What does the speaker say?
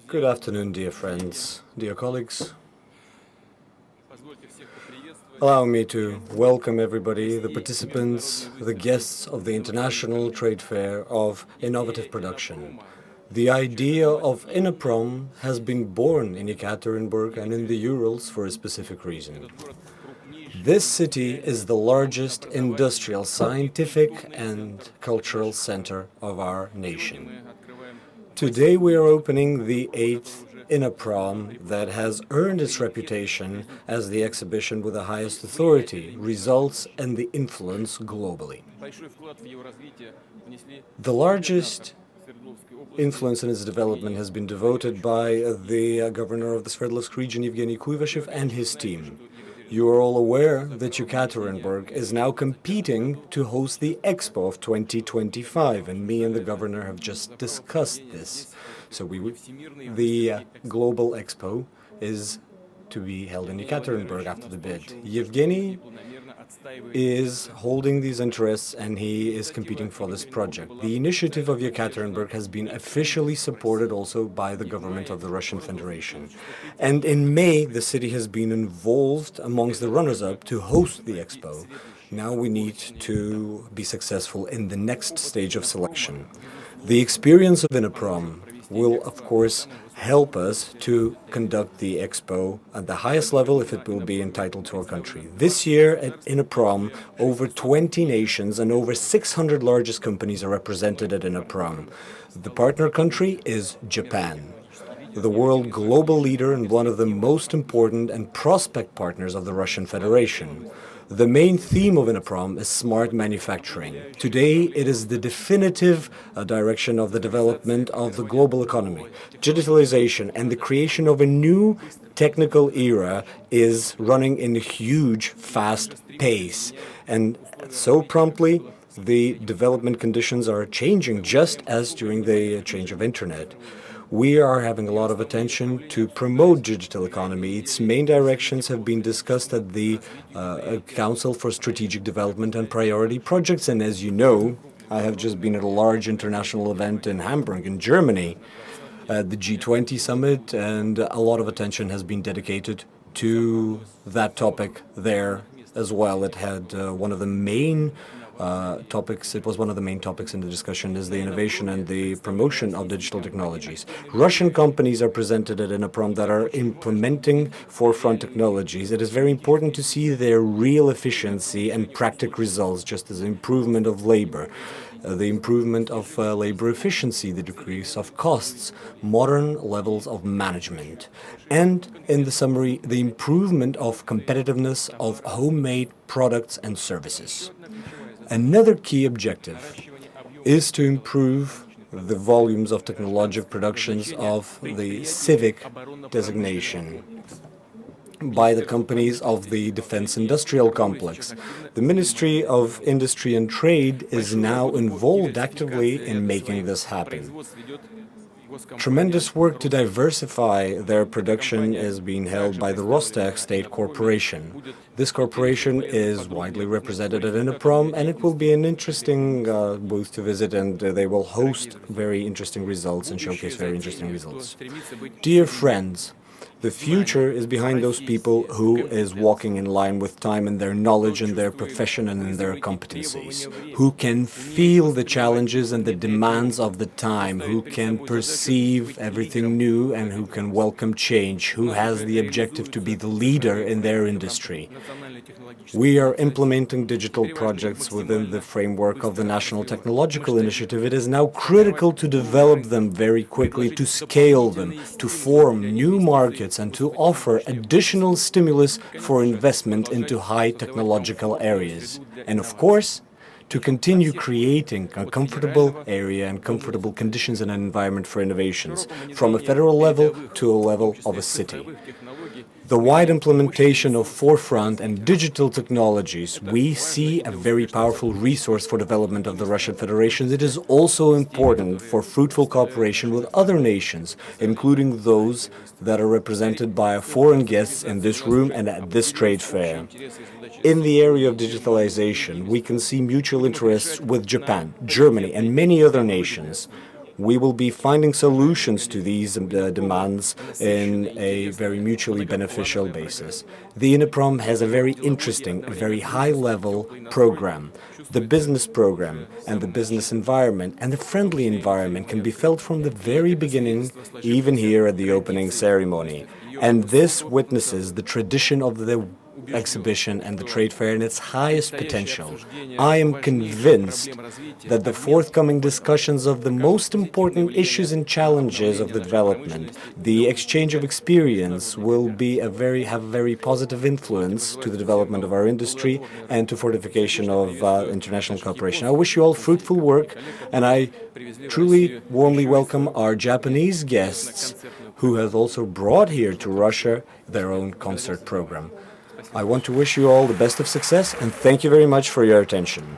Good afternoon, dear friends, dear colleagues. Allow me to welcome everybody, the participants, the guests of the International Trade Fair of Innovative Production. The idea of INNOPROM has been born in Yekaterinburg and in the Urals for a specific reason. This city is the largest industrial, scientific, and cultural center of our nation. Today we are opening the 8th INNOPROM that has earned its reputation as the exhibition with the highest authority, results, and the influence globally. The largest influence in its development has been devoted by the governor of the Sverdlovsk region, Evgeny Kuyvashev, and his team. You are all aware that Yekaterinburg is now competing to host the Expo of 2025, and me and the governor have just discussed this. So the Global Expo is to be held in Yekaterinburg after the bid. Yevgeny is holding these interests and he is competing for this project. The initiative of Yekaterinburg has been officially supported also by the government of the Russian Federation. And in May, the city has been involved amongst the runners-up to host the Expo. Now we need to be successful in the next stage of selection. The experience of INNOPROM will, of course, help us to conduct the Expo at the highest level if it will be entitled to our country. This year at INNOPROM, over 20 nations and over 600 largest companies are represented at INNOPROM. The partner country is Japan, the world global leader and one of the most important and prospect partners of the Russian Federation. The main theme of INNOPROM is smart manufacturing. Today, it is the definitive direction of the development of the global economy. Digitalization and the creation of a new technical era is running in a huge, fast pace. And so promptly, the development conditions are changing just as during the change of Internet. We are having a lot of attention to promote digital economy. Its main directions have been discussed at the Council for Strategic Development and Priority Projects. And as you know, I have just been at a large international event in Hamburg, in Germany, at the G20 summit, and a lot of attention has been dedicated to that topic there as well. It had one of the main topics. It was one of the main topics in the discussion is the innovation and the promotion of digital technologies. Russian companies are presented at INNOPROM that are implementing forefront technologies. It is very important to see their real efficiency and practical results, just as the improvement of labor, the improvement of labor efficiency, the decrease of costs, modern levels of management, and in the summary, the improvement of competitiveness of homemade products and services. Another key objective is to improve the volumes of technological productions of the civic designation by the companies of the defense industrial complex. The Ministry of Industry and Trade is now involved actively in making this happen. Tremendous work to diversify their production is being held by the Rostec State Corporation. This corporation is widely represented at INNOPROM, and it will be an interesting booth to visit, and they will host very interesting results and showcase very interesting results. Dear friends, the future is behind those people who is walking in line with time in their knowledge and their profession and in their competencies, who can feel the challenges and the demands of the time, who can perceive everything new and who can welcome change, who has the objective to be the leader in their industry. We are implementing digital projects within the framework of the National Technological Initiative. It is now critical to develop them very quickly, to scale them, to form new markets, and to offer additional stimulus for investment into high technological areas. And of course, to continue creating a comfortable area and comfortable conditions and an environment for innovations, from a federal level to a level of a city. The wide implementation of forefront and digital technologies, we see a very powerful resource for development of the Russian Federation. It is also important for fruitful cooperation with other nations, including those that are represented by foreign guests in this room and at this trade fair. In the area of digitalization, we can see mutual interests with Japan, Germany, and many other nations. we will be finding solutions to these demands in a very mutually beneficial basis. The INNOPROM has a very interesting, a very high-level program. The business program and the business environment and the friendly environment can be felt from the very beginning, even here at the opening ceremony. And this witnesses the tradition of the exhibition and the trade fair in its highest potential. I am convinced that the forthcoming discussions of the most important issues and challenges of the development, the exchange of experience, will be have a very positive influence to the development of our industry and to fortification of international cooperation. I wish you all fruitful work, and I truly warmly welcome our Japanese guests who have also brought here to Russia their own concert program. I want to wish you all the best of success, and thank you very much for your attention.